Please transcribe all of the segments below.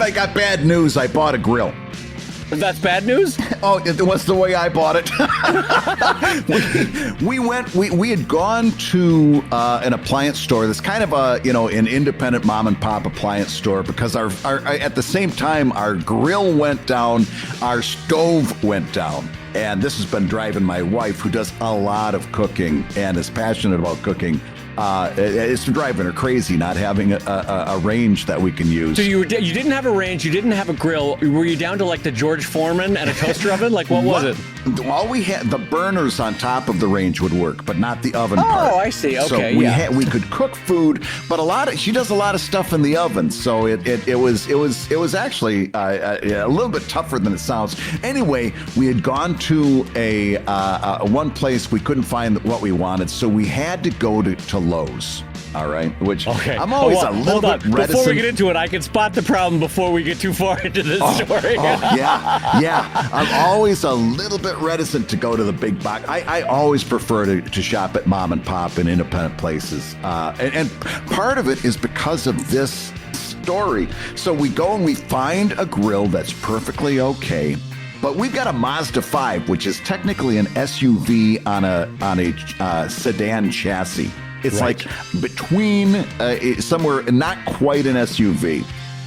Dave, I got bad news. I bought a grill. That's bad news? Oh, what's the way I bought it? we had gone to an appliance store that's kind of an independent mom and pop appliance store because our at the same time our grill went down, our stove went down. And this has been driving my wife, who does a lot of cooking and is passionate about cooking. It's driving her crazy not having a range that we can use. So you didn't have a range, you didn't have a grill. Were you down to like the George Foreman and a toaster oven? Like what was it? All we had, the burners on top of the range would work, but not the oven part. Oh, I see. Okay, so we could cook food, but she does a lot of stuff in the oven. So it was actually a little bit tougher than it sounds. Anyway, we had gone to a one place we couldn't find what we wanted, so we had to go to Lowe's. All right, which I'm always a little bit reticent. Before we get into it, I can spot the problem before we get too far into this story. Yeah. I'm always a little bit reticent to go to the big box. I always prefer to shop at mom and pop and independent places. And part of it is because of this story. So we go and we find a grill that's perfectly okay. But we've got a Mazda 5, which is technically an SUV on a sedan chassis. It's like between somewhere, not quite an SUV.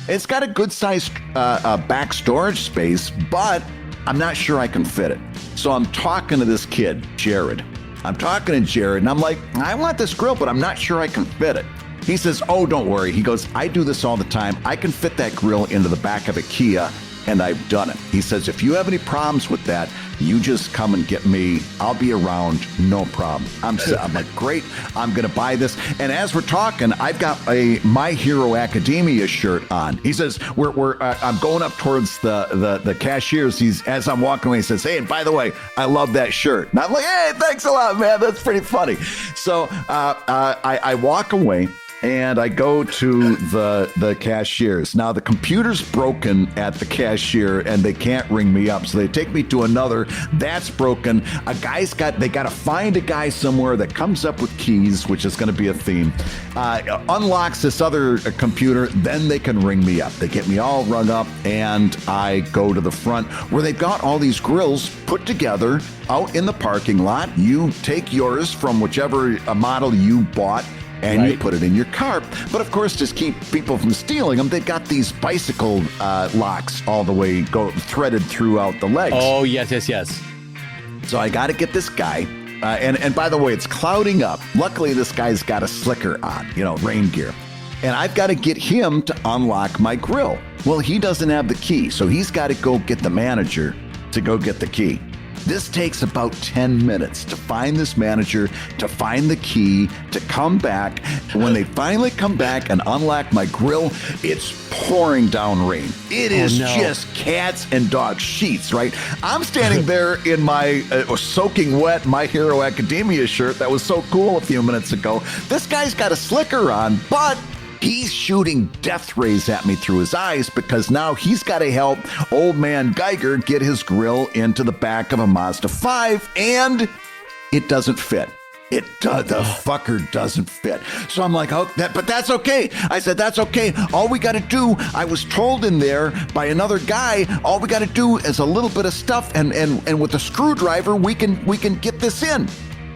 It's got a good sized back storage space, but I'm not sure I can fit it. So I'm talking to this kid, Jared. And I'm like, I want this grill, but I'm not sure I can fit it. He says, oh, don't worry. He goes, I do this all the time. I can fit that grill into the back of a Kia, and I've done it. He says, if you have any problems with that, you just come and get me. I'll be around, no problem. I'm like, great, I'm gonna buy this. And as we're talking, I've got a My Hero Academia shirt on. He says, I'm going up towards the cashiers. As I'm walking away, he says, hey, and by the way, I love that shirt. And I'm like, hey, thanks a lot, man. That's pretty funny. So I walk away. And I go to the cashiers. Now, the computer's broken at the cashier, and they can't ring me up. So they take me to another. That's broken. They got to find a guy somewhere that comes up with keys, which is going to be a theme. Unlocks this other computer. Then they can ring me up. They get me all rung up, and I go to the front where they've got all these grills put together out in the parking lot. You take yours from whichever model you bought, and you put it in your car. But of course, to keep people from stealing them, they've got these bicycle locks all the way threaded throughout the legs. Oh, yes. So I got to get this guy. And by the way, it's clouding up. Luckily, this guy's got a slicker on, rain gear. And I've got to get him to unlock my grill. Well, he doesn't have the key, so he's got to go get the manager to go get the key. This takes about 10 minutes to find this manager, to find the key, to come back. When they finally come back and unlock my grill, it's pouring down rain. It is just cats and dog sheets, right? I'm standing there in my soaking wet My Hero Academia shirt that was so cool a few minutes ago. This guy's got a slicker on, but he's shooting death rays at me through his eyes because now he's got to help old man Geiger get his grill into the back of a Mazda 5, and it doesn't fit. The fucker doesn't fit. So I'm like, but that's okay. I said, that's okay. All we got to do, I was told in there by another guy, all we got to do is a little bit of stuff, and with a screwdriver, we can get this in.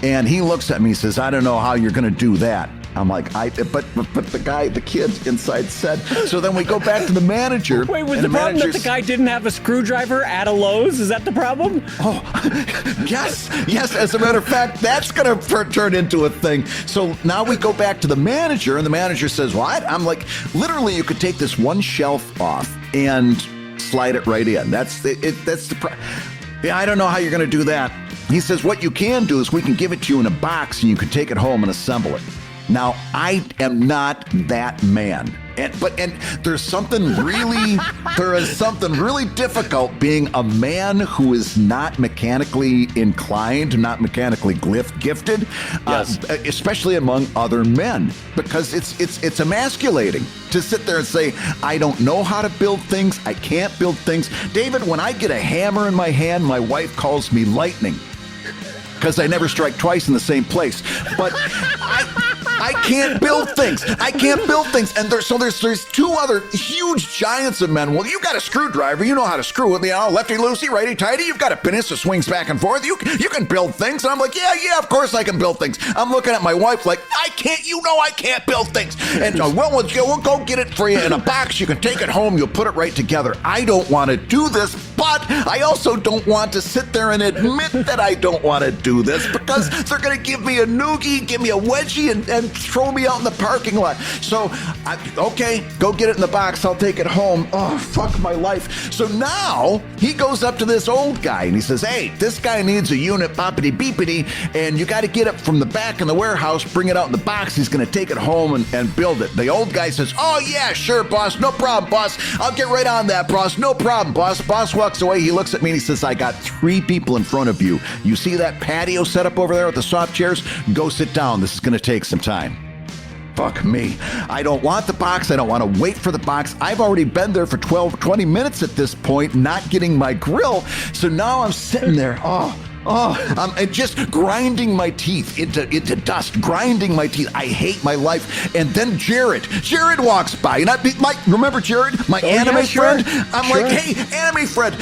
And he looks at me and says, I don't know how you're going to do that. I'm like, but the kid inside said. So then we go back to the manager. Wait, was the problem that the guy didn't have a screwdriver at a Lowe's? Is that the problem? Oh, yes. As a matter of fact, that's going to turn into a thing. So now we go back to the manager, and the manager says, what? I'm like, literally, you could take this one shelf off and slide it right in. Yeah, I don't know how you're going to do that. He says, what you can do is we can give it to you in a box, and you can take it home and assemble it. Now, I am not that man. And there's something really difficult being a man who is not mechanically inclined, not mechanically gifted, especially among other men, because it's emasculating to sit there and say, I don't know how to build things, I can't build things. David, when I get a hammer in my hand, my wife calls me lightning, because I never strike twice in the same place. But I can't build things. I can't build things. And there's two other huge giants of men. Well, you got a screwdriver. You know how to screw it. Lefty loosey, righty tighty. You've got a penis that swings back and forth. You can build things. And I'm like, yeah, of course I can build things. I'm looking at my wife like, I can't build things. And we'll go get it for you in a box. You can take it home. You'll put it right together. I don't want to do this, but I also don't want to sit there and admit that I don't want to do this because they're going to give me a noogie, give me a wedgie, and throw me out in the parking lot. So, okay, go get it in the box. I'll take it home. Oh, fuck my life. So now he goes up to this old guy and he says, hey, this guy needs a unit, boppity beepity, and you got to get it from the back in the warehouse, bring it out in the box. He's going to take it home and build it. The old guy says, oh, yeah, sure, boss. No problem, boss. I'll get right on that, boss. No problem, boss. Boss walks away. He looks at me and he says, I got 3 people in front of you. You see that patio set up over there with the soft chairs? Go sit down. This is going to take some time. Fuck me. I don't want the box. I don't want to wait for the box. I've already been there for 20 minutes at this point, not getting my grill. So now I'm sitting there. I'm just grinding my teeth into dust, grinding my teeth. I hate my life. And then Jared walks by. And remember Jared, my anime friend? I'm like, hey, anime friend,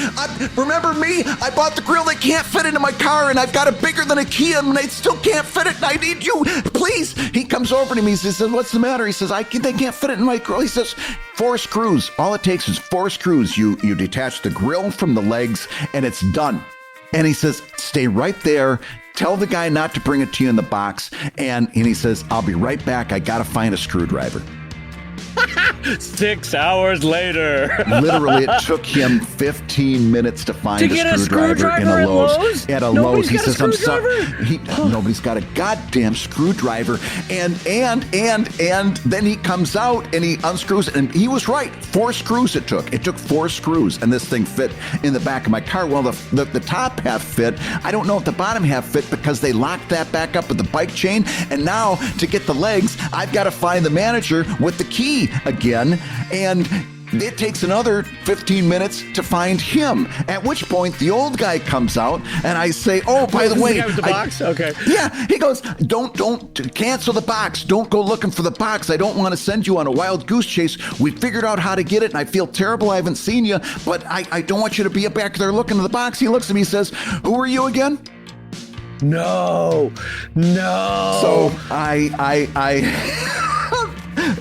remember me? I bought the grill. They can't fit into my car, and I've got it bigger than a Kia, and they still can't fit it, and I need you. Please. He comes over to me. He says, what's the matter? He says, they can't fit it in my grill. He says, 4 screws. All it takes is 4 screws. You detach the grill from the legs, and it's done. And he says, stay right there. Tell the guy not to bring it to you in the box. And he says, I'll be right back. I got to find a screwdriver. 6 hours later. Literally, it took him 15 minutes to find a screwdriver in a Lowe's. At a Lowe's. He says, I'm sorry. Nobody's got a goddamn screwdriver. And then he comes out and he unscrews it. And he was right. 4 screws it took. It took 4 screws. And this thing fit in the back of my car. Well, the top half fit. I don't know if the bottom half fit because they locked that back up with the bike chain. And now to get the legs, I've got to find the manager with the key again. And it takes another 15 minutes to find him, at which point the old guy comes out and I say, oh, by the way, the guy with the box? Okay. Yeah, he goes, don't cancel the box. Don't go looking for the box. I don't want to send you on a wild goose chase. We figured out how to get it and I feel terrible. I haven't seen you, but I don't want you to be back there looking at the box. He looks at me and says, who are you again? No. So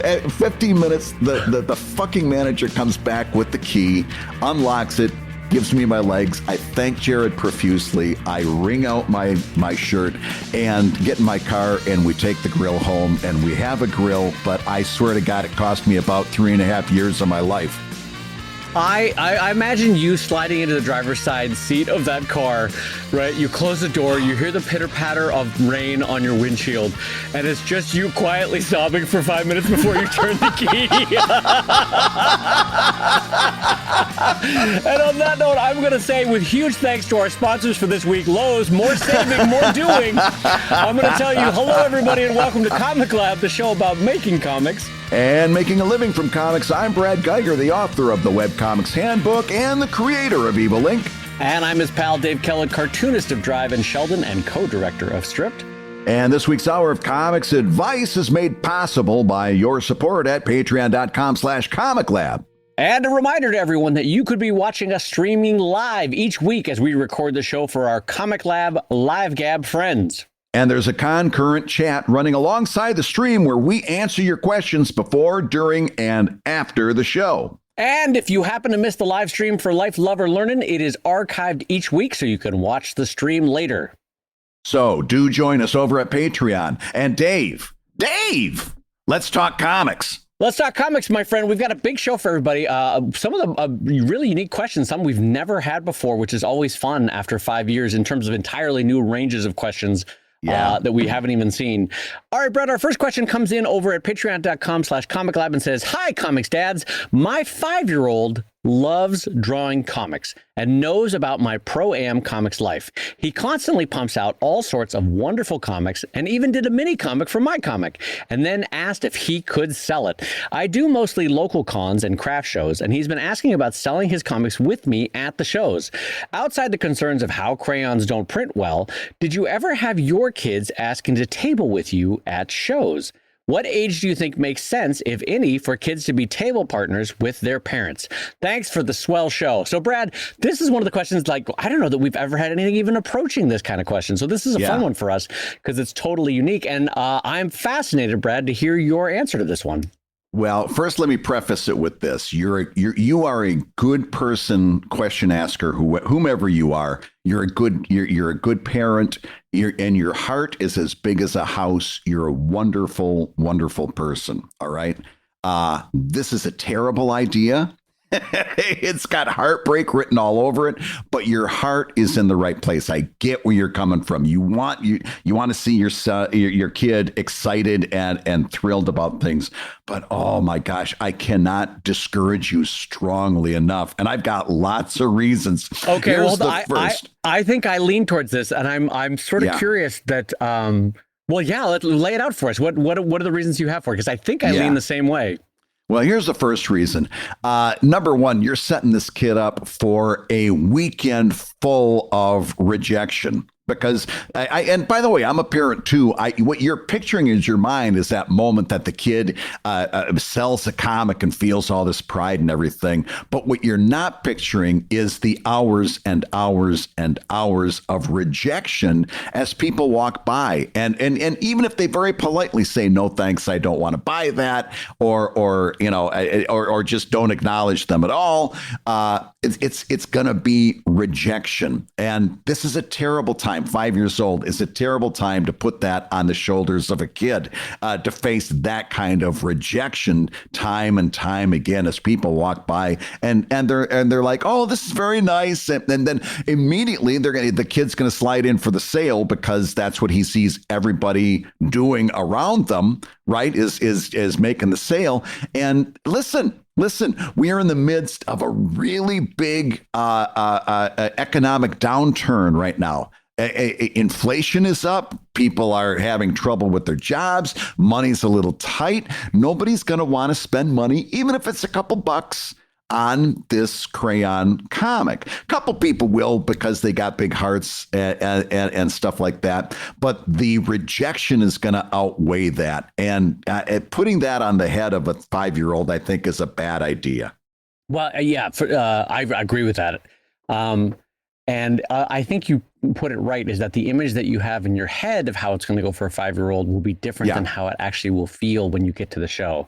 at 15 minutes, the fucking manager comes back with the key, unlocks it, gives me my legs. I thank Jared profusely. I wring out my shirt and get in my car, and we take the grill home, and we have a grill, but I swear to God, it cost me about 3.5 years of my life. I imagine you sliding into the driver's side seat of that car, right? You close the door, you hear the pitter-patter of rain on your windshield, and it's just you quietly sobbing for 5 minutes before you turn the key. And on that note, I'm going to say, with huge thanks to our sponsors for this week, Lowe's, more saving, more doing. I'm going to tell you, hello, everybody, and welcome to Comic Lab, the show about making comics. And making a living from comics, I'm Brad Geiger, the author of the Webcomics Handbook and the creator of Evil Inc. And I'm his pal Dave Kellett, cartoonist of Drive and Sheldon and co-director of Stripped. And this week's Hour of Comics Advice is made possible by your support at patreon.com/comiclab. And a reminder to everyone that you could be watching us streaming live each week as we record the show for our Comic Lab Live Gab friends. And there's a concurrent chat running alongside the stream where we answer your questions before, during, and after the show. And if you happen to miss the live stream for Life, Love, or Learning, it is archived each week so you can watch the stream later. So do join us over at Patreon. And Dave, let's talk comics. Let's talk comics, my friend. We've got a big show for everybody. Some of them really unique questions, some we've never had before, which is always fun after 5 years in terms of entirely new ranges of questions. That we haven't even seen. All right, Brett, our first question comes in over at patreon.com/comiclab and says, hi, comics dads. My 5-year-old loves drawing comics and knows about my Pro-Am comics life. He constantly pumps out all sorts of wonderful comics and even did a mini comic for my comic and then asked if he could sell it. I do mostly local cons and craft shows, and he's been asking about selling his comics with me at the shows. Outside the concerns of how crayons don't print well, did you ever have your kids asking to table with you at shows? What age do you think makes sense, if any, for kids to be table partners with their parents? Thanks for the swell show. So, Brad, this is one of the questions, like, I don't know that we've ever had anything even approaching this kind of question. So this is a fun one for us because it's totally unique. And I'm fascinated, Brad, to hear your answer to this one. Well, first, let me preface it with this. You are a good person, question asker, whomever you are. You're a good parent. And your heart is as big as a house. You're a wonderful, wonderful person. All right. This is a terrible idea. It's got heartbreak written all over it, but your heart is in the right place. I get where you're coming from. You want to see your kid excited and thrilled about things. But oh my gosh, I cannot discourage you strongly enough. And I've got lots of reasons. Okay, here's I think I lean towards this, and I'm sort of curious that let's lay it out for us. What are the reasons you have for it? Because I think I lean the same way. Well, here's the first reason. Number one, you're setting this kid up for a weekend full of rejection. Because and by the way, I'm a parent too. What you're picturing in your mind is that moment that the kid sells a comic and feels all this pride and everything. But what you're not picturing is the hours and hours and hours of rejection as people walk by. And even if they very politely say, no, thanks, I don't want to buy that, or just don't acknowledge them at all, it's going to be rejection. And this is a terrible time. 5 years old is a terrible time to put that on the shoulders of a kid, to face that kind of rejection time and time again as people walk by and they're like, oh, this is very nice, and then immediately the kid's going to slide in for the sale because that's what he sees everybody doing around them, right? Is making the sale. And listen, we are in the midst of a really big economic downturn right now. Inflation is up. People are having trouble with their jobs. Money's a little tight. Nobody's going to want to spend money, even if it's a couple bucks, on this crayon comic. A couple people will because they got big hearts and stuff like that. But the rejection is going to outweigh that. And putting that on the head of a 5-year-old, I think, is a bad idea. Well, I agree with that. And I think you put it right, is that the image that you have in your head of how it's going to go for a 5-year-old will be different than how it actually will feel when you get to the show.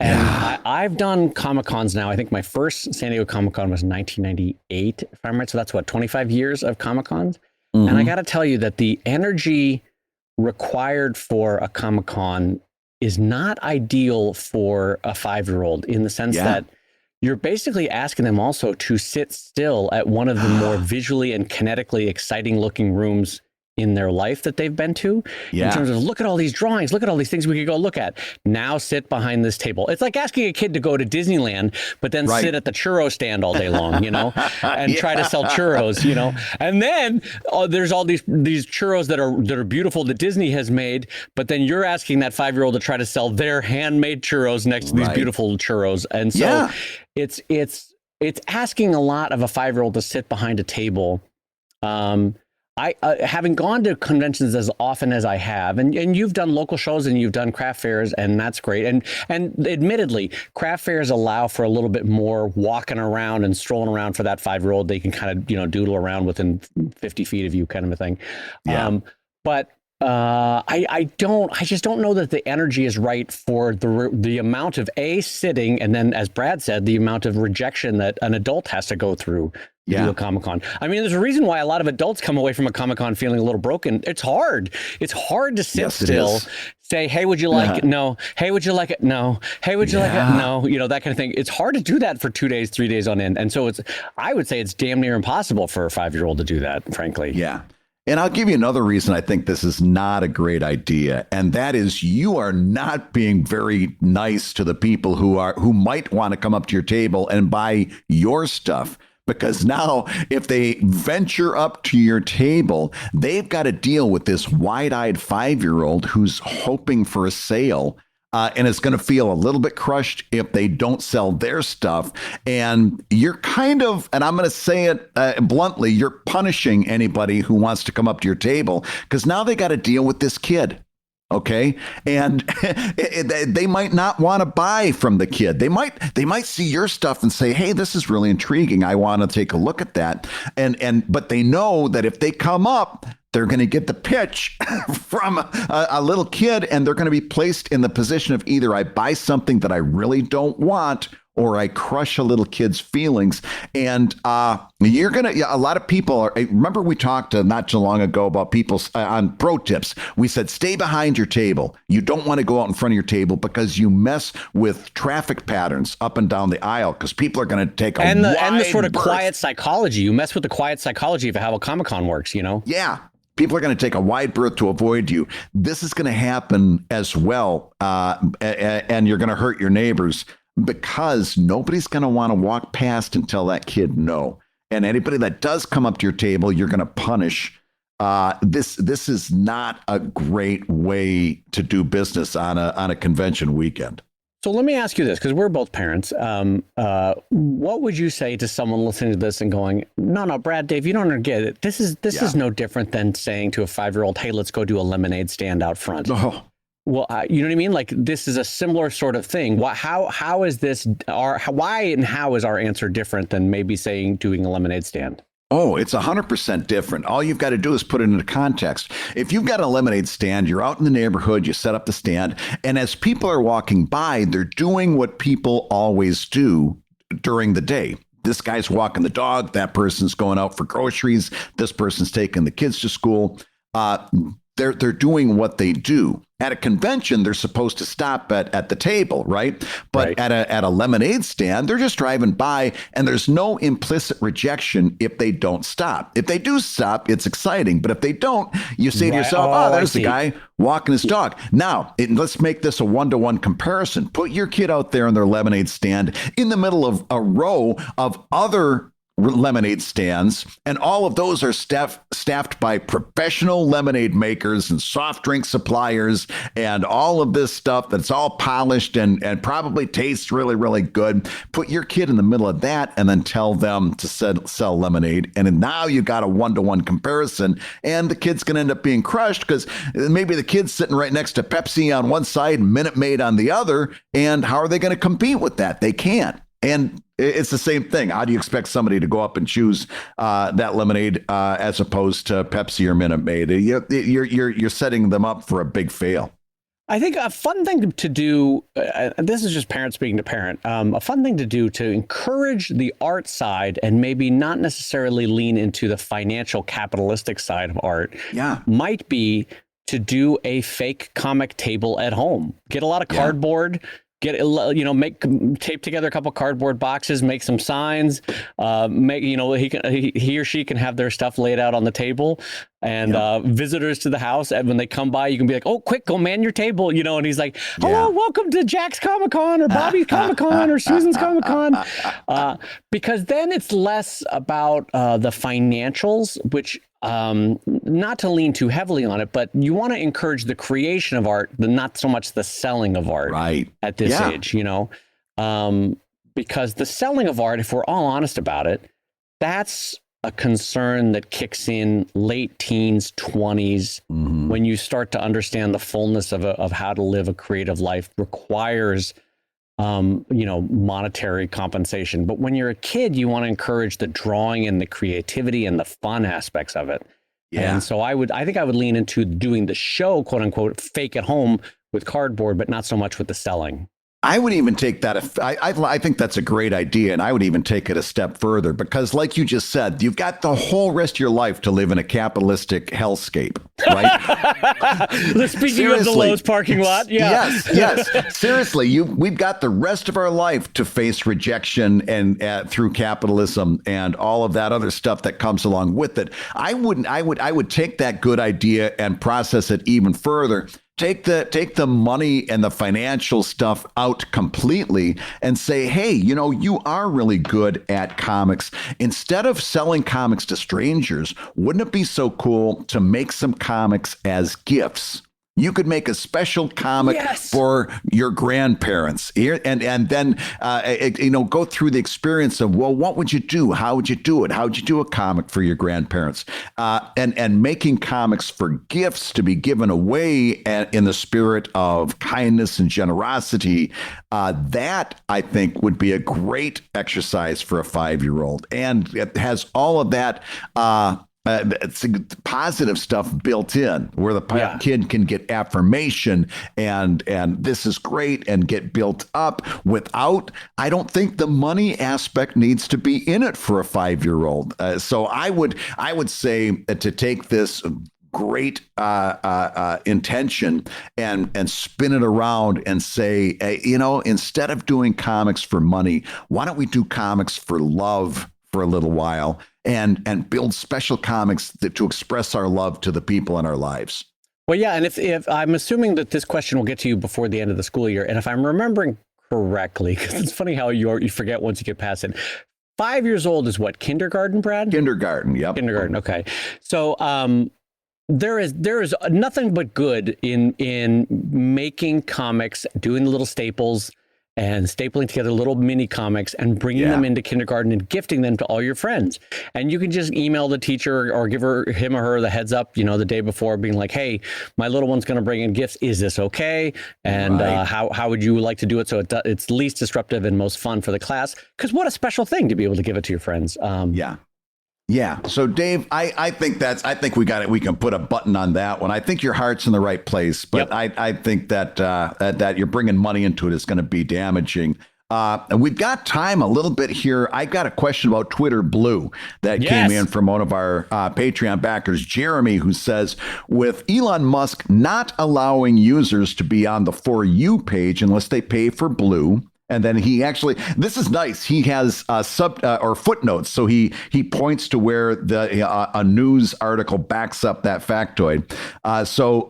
And I've done Comic-Cons now. I think my first San Diego Comic-Con was 1998, if I'm right. So that's 25 years of Comic-Cons. Mm-hmm. And I got to tell you that the energy required for a Comic-Con is not ideal for a 5-year-old, in the sense that you're basically asking them also to sit still at one of the more visually and kinetically exciting looking rooms in their life that they've been to, in terms of, look at all these drawings, look at all these things we could go look at. Now sit behind this table. It's like asking a kid to go to Disneyland, but then sit at the churro stand all day long, and try to sell churros, and then there's all these churros that are beautiful that Disney has made, but then you're asking that 5-year-old to try to sell their handmade churros next to these beautiful churros. And so it's asking a lot of a 5-year-old to sit behind a table. I having gone to conventions as often as I have, and you've done local shows and you've done craft fairs, and that's great. And admittedly, craft fairs allow for a little bit more walking around and strolling around for that 5-year-old. They can kind of doodle around within 50 feet of you, kind of a thing. But I just don't know that the energy is right for the amount of sitting, and then, as Brad said, the amount of rejection that an adult has to go through to do a Comic-Con. I mean, there's a reason why a lot of adults come away from a Comic-Con feeling a little broken. It's hard. It's hard to sit still, say, hey, would you like it? No. Hey, would you like it? No. Hey, would you like it? No. That kind of thing. It's hard to do that for 2 days, 3 days on end. And so I would say it's damn near impossible for a 5-year-old to do that, frankly. Yeah. And I'll give you another reason I think this is not a great idea, and that is you are not being very nice to the people who might want to come up to your table and buy your stuff. Because now, if they venture up to your table, they've got to deal with this wide-eyed 5-year-old who's hoping for a sale. And it's going to feel a little bit crushed if they don't sell their stuff. And you're kind of, and I'm going to say it bluntly, you're punishing anybody who wants to come up to your table, because now they got to deal with this kid. Okay. And they might not want to buy from the kid. They might see your stuff and say, hey, this is really intriguing. I want to take a look at that. But they know that if they come up, they're going to get the pitch from a little kid, and they're going to be placed in the position of either I buy something that I really don't want, or I crush a little kid's feelings. And a lot of people are, remember we talked not too long ago about people on ProTips. We said, stay behind your table. You don't want to go out in front of your table because you mess with traffic patterns up and down the aisle, because people are going to take and the sort of berth. Quiet psychology. You mess with the quiet psychology of how a Comic-Con works, Yeah. People are going to take a wide berth to avoid you. This is going to happen as well. And you're going to hurt your neighbors, because nobody's going to want to walk past and tell that kid no. And anybody that does come up to your table, you're going to punish. This is not a great way to do business on a convention weekend. So let me ask you this, because we're both parents. What would you say to someone listening to this and going, no, Brad, Dave, you don't get it. This is no different than saying to a 5-year-old, hey, let's go do a lemonade stand out front. Oh. Well, you know what I mean? Like, this is a similar sort of thing. How is this, why and how is our answer different than maybe saying doing a lemonade stand? Oh, it's 100% different. All you've got to do is put it into context. If you've got a lemonade stand, you're out in the neighborhood, you set up the stand, and as people are walking by, they're doing what people always do during the day. This guy's walking the dog, that person's going out for groceries, this person's taking the kids to school. They're doing what they do. At a convention, they're supposed to stop at the table, right? But right. At a lemonade stand, they're just driving by, and there's no implicit rejection if they don't stop. If they do stop, it's exciting. But if they don't, you say to yourself, there's the guy walking his dog. Now, let's make this a one-to-one comparison. Put your kid out there in their lemonade stand in the middle of a row of other lemonade stands, and all of those are staffed by professional lemonade makers and soft drink suppliers and all of this stuff that's all polished and probably tastes really, really good. Put your kid in the middle of that and then tell them to sell lemonade. And now you got a one-to-one comparison, and the kid's going to end up being crushed because maybe the kid's sitting right next to Pepsi on one side, Minute Maid on the other. And how are they going to compete with that? They can't. And it's the same thing. How do you expect somebody to go up and choose that lemonade as opposed to Pepsi or Minute Maid? You're setting them up for a big fail. I think a fun thing to do, this is just parent speaking to parent, a fun thing to do to encourage the art side and maybe not necessarily lean into the financial capitalistic side of art, might be to do a fake comic table at home. Get a lot of cardboard. Tape together a couple cardboard boxes, make some signs, he or she can have their stuff laid out on the table, and visitors to the house, and when they come by, you can be like, oh, quick, go man your table, and he's like, hello, welcome to Jack's Comic-Con or Bobby's Comic-Con or Susan's Comic-Con, because then it's less about the financials, which not to lean too heavily on it, but you want to encourage the creation of art, not so much the selling of art at this age, because the selling of art, if we're all honest about it, that's a concern that kicks in late teens, 20s, when you start to understand the fullness of how to live a creative life requires monetary compensation. But when you're a kid, you want to encourage the drawing and the creativity and the fun aspects of it. And so I think I would lean into doing the show, quote unquote, fake at home with cardboard, but not so much with the selling. I would even take that. I think that's a great idea. And I would even take it a step further, because like you just said, you've got the whole rest of your life to live in a capitalistic hellscape, right? Speaking of the Lowe's parking lot. Yes. Seriously, we've got the rest of our life to face rejection and through capitalism and all of that other stuff that comes along with it. I would take that good idea and process it even further. Take the money and the financial stuff out completely and say, hey, you are really good at comics. Instead of selling comics to strangers, wouldn't it be so cool to make some comics as gifts You could make a special comic for your grandparents here, and then go through the experience of, well, what would you do? How would you do it? How would you do a comic for your grandparents? And making comics for gifts to be given away in the spirit of kindness and generosity. That I think would be a great exercise for a 5-year-old, and it has all of that. It's positive stuff built in where the kid can get affirmation and this is great and get built up without, I don't think the money aspect needs to be in it for a 5-year-old. So I would say to take this great intention and spin it around and say, instead of doing comics for money, why don't we do comics for love for a little while and build special comics to express our love to the people in our lives. Well, yeah. And if I'm assuming that this question will get to you before the end of the school year. And if I'm remembering correctly, because it's funny how you forget once you get past it. 5 years old is what? Kindergarten, Brad? Kindergarten. Yep. Kindergarten. Okay. So, there is nothing but good in making comics, doing the little staples, and stapling together little mini comics and bringing them into kindergarten and gifting them to all your friends. And you can just email the teacher or give him or her the heads up, the day before, being like, hey, my little one's going to bring in gifts. Is this okay? And how would you like to do it so it's least disruptive and most fun for the class? Because what a special thing to be able to give it to your friends. Yeah. So Dave, I think we got it. We can put a button on that one. I think your heart's in the right place, but I think that you're bringing money into it is going to be damaging. And we've got time a little bit here. I got a question about Twitter Blue that came in from one of our Patreon backers, Jeremy, who says, with Elon Musk not allowing users to be on the For You page unless they pay for Blue. And then he actually, this is nice. He has or footnotes. So he points to where a news article backs up that factoid. So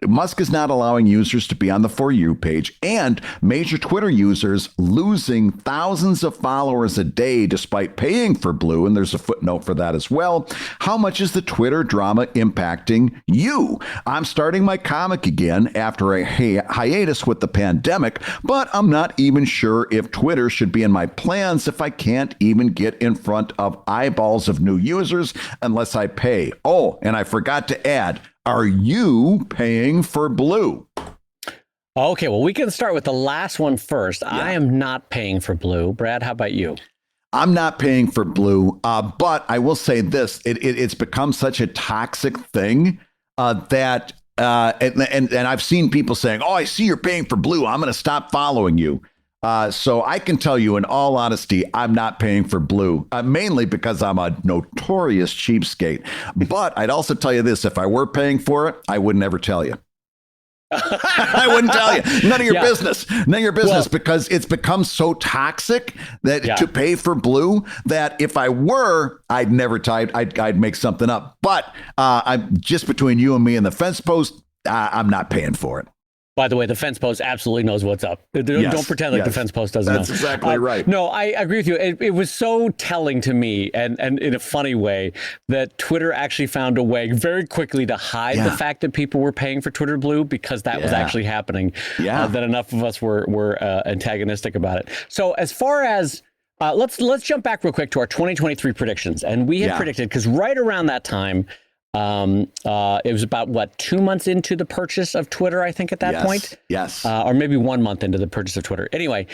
Musk is not allowing users to be on the For You page, and major Twitter users losing thousands of followers a day despite paying for Blue. And there's a footnote for that as well. How much is the Twitter drama impacting you? I'm starting my comic again after a hiatus with the pandemic, but I'm not even sure if Twitter should be in my plans if I can't even get in front of eyeballs of new users unless I pay. Oh, and I forgot to add, are you paying for Blue? Okay, well, we can start with the last one first. I am not paying for Blue. Brad, how about you? I'm not paying for Blue, but I will say this. It's become such a toxic thing that and I've seen people saying, oh, I see you're paying for Blue. I'm going to stop following you. So I can tell you in all honesty, I'm not paying for Blue, mainly because I'm a notorious cheapskate. But I'd also tell you this, if I were paying for it, I would never tell you. I wouldn't tell you. None of your business. None of your business, because it's become so toxic that to pay for Blue that if I were, I'd never tell you. I'd make something up. But I'm just between you and me and the fence post, I'm not paying for it. By the way, the fence post absolutely knows what's up. Don't pretend like the fence post doesn't know. That's exactly right. No, I agree with you. It was so telling to me, and in a funny way, that Twitter actually found a way very quickly to hide the fact that people were paying for Twitter Blue, because that was actually happening. That enough of us were antagonistic about it. So as far as let's jump back real quick to our 2023 predictions, and we had predicted, because right around that time. It was about 2 months into the purchase of Twitter, I think, at that point. Yes. Or maybe 1 month into the purchase of Twitter. Anyway,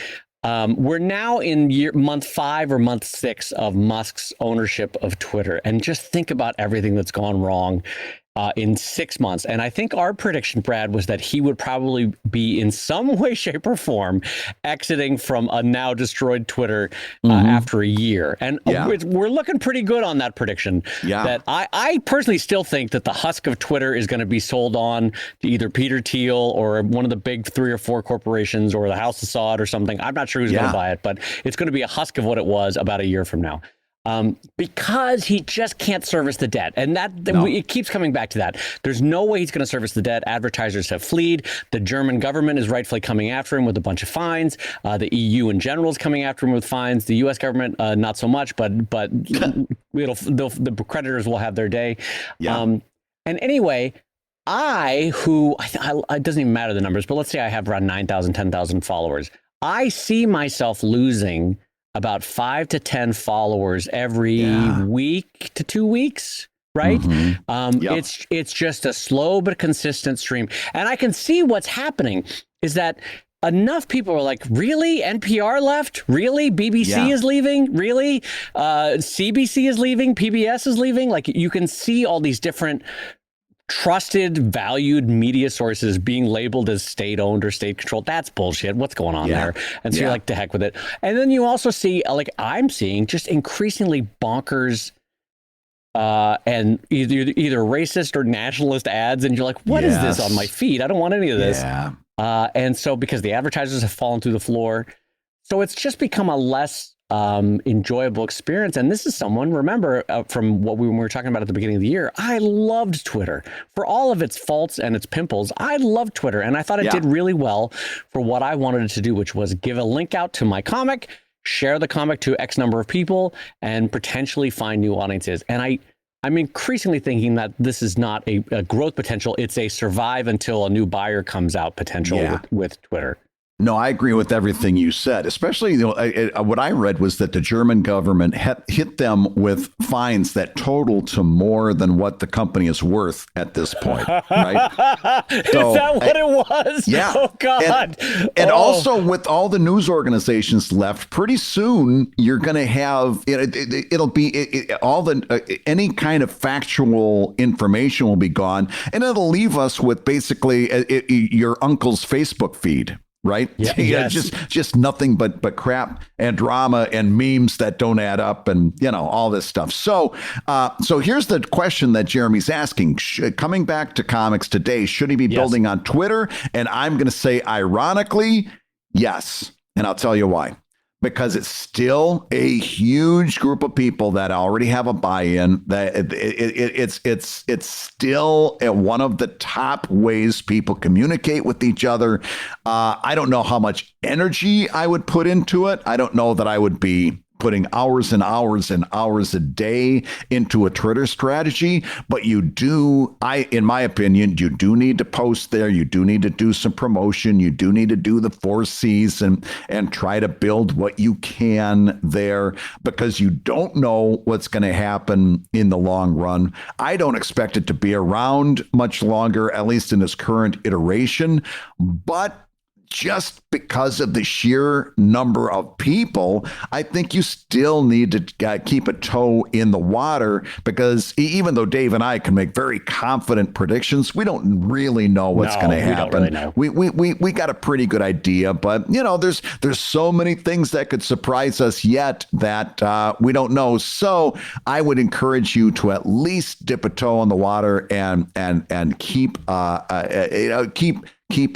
we're now in month 5 or month 6 of Musk's ownership of Twitter. And just think about everything that's gone wrong in 6 months. And I think our prediction, Brad, was that he would probably be in some way, shape, or form exiting from a now destroyed Twitter after a year. And we're looking pretty good on that prediction. That I personally still think that the husk of Twitter is going to be sold on to either Peter Thiel or one of the big 3 or 4 corporations or the House of Sod or something. I'm not sure who's going to buy it, but it's going to be a husk of what it was about a year from now. Because he just can't service the debt. And it keeps coming back to that. There's no way he's going to service the debt. Advertisers have fled. The German government is rightfully coming after him with a bunch of fines. The EU in general is coming after him with fines. The U.S. government, not so much, but the creditors will have their day. And anyway, it doesn't even matter the numbers, but let's say I have around 9,000, 10,000 followers. I see myself losing about 5 to 10 followers every week to 2 weeks. Right. It's just a slow but consistent stream. And I can see what's happening is that enough people are like, really? NPR left? Really? BBC is leaving? Really? CBC is leaving? PBS is leaving? Like, you can see all these different trusted, valued media sources being labeled as state-owned or state-controlled. That's bullshit. What's going on there? And so you're like, to heck with it. And then you also see, like I'm seeing, just increasingly bonkers and either racist or nationalist ads, and you're like, what is this on my feed? I don't want any of this. And so because the advertisers have fallen through the floor, so it's just become a less enjoyable experience. And this is someone, remember, from what we were talking about at the beginning of the year, I loved Twitter for all of its faults and its pimples. I loved Twitter, and I thought it did really well for what I wanted it to do, which was give a link out to my comic, share the comic to X number of people, and potentially find new audiences. And I'm increasingly thinking that this is not a growth potential. It's a survive until a new buyer comes out potential with Twitter. No, I agree with everything you said, especially what I read was that the German government hit them with fines that total to more than what the company is worth at this point. Right? Is that what it was? Yeah. Oh, God. And also with all the news organizations left, pretty soon you're going to have it'll be all the any kind of factual information will be gone, and it'll leave us with basically your uncle's Facebook feed. Right. Just nothing but crap and drama and memes that don't add up and, all this stuff. So here's the question that Jeremy's asking. Coming back to comics today, should he be building on Twitter? And I'm going to say, ironically, yes. And I'll tell you why. Because it's still a huge group of people that already have a buy-in. That it's still one of the top ways people communicate with each other. I don't know how much energy I would put into it. I don't know that I would be putting hours and hours and hours a day into a Twitter strategy, but in my opinion, you do need to post there. You do need to do some promotion. You do need to do the 4 C's and try to build what you can there, because you don't know what's going to happen in the long run. I don't expect it to be around much longer, at least in its current iteration, but just because of the sheer number of people, I think you still need to keep a toe in the water, because even though Dave and I can make very confident predictions, we don't really know what's going to happen. We don't really know. We got a pretty good idea, but there's so many things that could surprise us yet that we don't know. So I would encourage you to at least dip a toe in the water and keep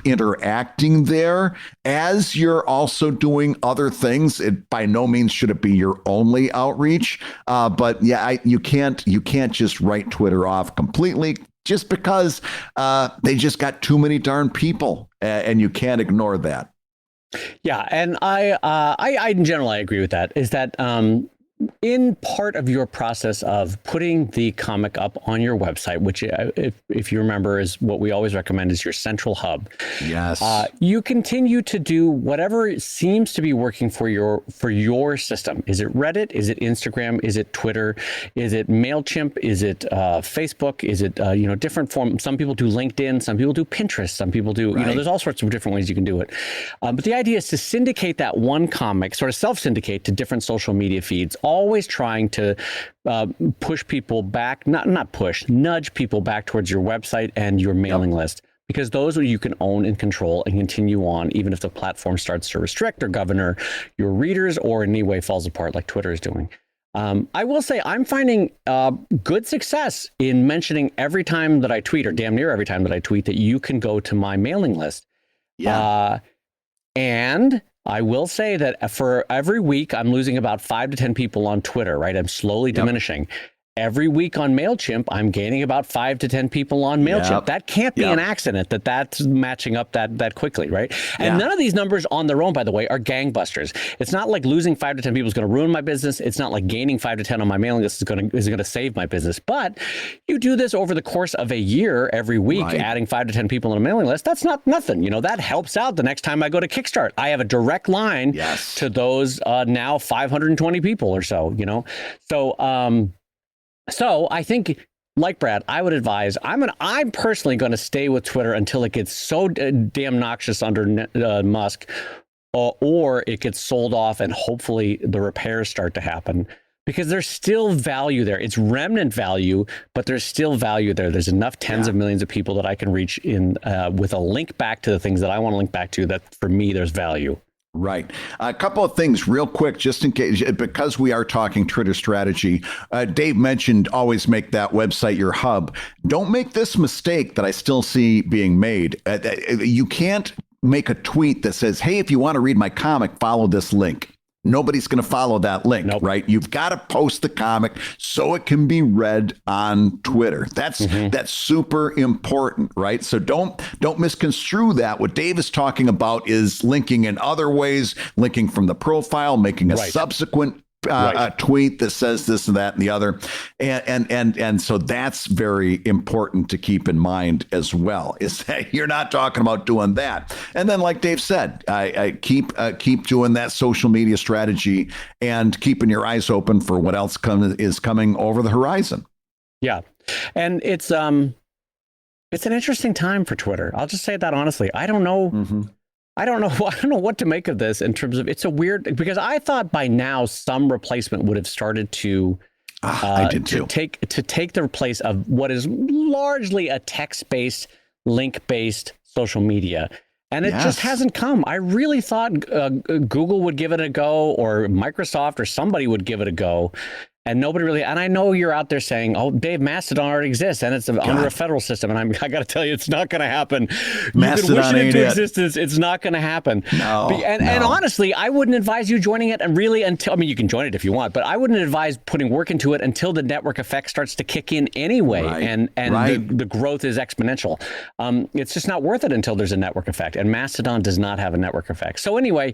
interacting there as you're also doing other things. It by no means should it be your only outreach. But you can't just write Twitter off completely just because they just got too many darn people, and you can't ignore that. Yeah, and I in general I agree with that. Is that in part of your process of putting the comic up on your website, which if you remember is what we always recommend is your central hub. Yes. You continue to do whatever seems to be working for your system. Is it Reddit? Is it Instagram? Is it Twitter? Is it MailChimp? Is it Facebook? Is it different form? Some people do LinkedIn. Some people do Pinterest. Some people do there's all sorts of different ways you can do it. But the idea is to syndicate that one comic, sort of self-syndicate to different social media feeds, always trying to push people back, nudge people back towards your website and your mailing list, because those you can own and control and continue on, even if the platform starts to restrict or governor your readers or in any way falls apart like Twitter is doing. I will say I'm finding good success in mentioning every time that I tweet, or damn near every time that I tweet, that you can go to my mailing list. And I will say that for every week, I'm losing about 5 to 10 people on Twitter, right? I'm slowly diminishing. every week on MailChimp, I'm gaining about 5 to 10 people on MailChimp. Yep. That can't be Yep. an accident that's matching up that quickly, right? And none of these numbers on their own, by the way, are gangbusters. It's not like losing 5 to 10 people is going to ruin my business. It's not like gaining 5 to 10 on my mailing list is going to save my business. But you do this over the course of a year, every week, adding 5 to 10 people on a mailing list. That's not nothing. You know, that helps out the next time I go to Kickstart. I have a direct line to those now 520 people or so, you know? So I think, like Brad, I would advise, I'm personally going to stay with Twitter until it gets so damn noxious under Musk, or it gets sold off and hopefully the repairs start to happen, because there's still value there. It's remnant value, but there's still value there. There's enough tens of millions of people that I can reach in with a link back to the things that I want to link back to, that for me, there's value. Right. A couple of things real quick, just in case, because we are talking Twitter strategy. Dave mentioned always make that website your hub. Don't make this mistake that I still see being made. You can't make a tweet that says, hey, if you want to read my comic, follow this link. Nobody's going to follow that link, right? You've got to post the comic so it can be read on Twitter. That's super important, right? So don't misconstrue that. What Dave is talking about is linking in other ways, linking from the profile, making a subsequent a tweet that says this and that and the other, and so that's very important to keep in mind as well. Is that you're not talking about doing that, and then like Dave said, I keep doing that social media strategy and keeping your eyes open for what else is coming over the horizon. Yeah, and it's an interesting time for Twitter. I'll just say that honestly. I don't know. I don't know what to make of this in terms of, it's a weird, because I thought by now some replacement would have started to I did too. to take the place of what is largely a text-based, link-based social media. And it just hasn't come. I really thought Google would give it a go, or Microsoft or somebody would give it a go. And nobody really, and I know you're out there saying, oh, Dave, Mastodon already exists and it's under a federal system. And I got to tell you, it's not going to happen. Mastodon, you can wish it into existence. It's not going to happen. And honestly, I wouldn't advise you joining it. And really, I mean, you can join it if you want, but I wouldn't advise putting work into it until the network effect starts to kick in anyway. And the growth is exponential. It's just not worth it until there's a network effect. And Mastodon does not have a network effect. So anyway,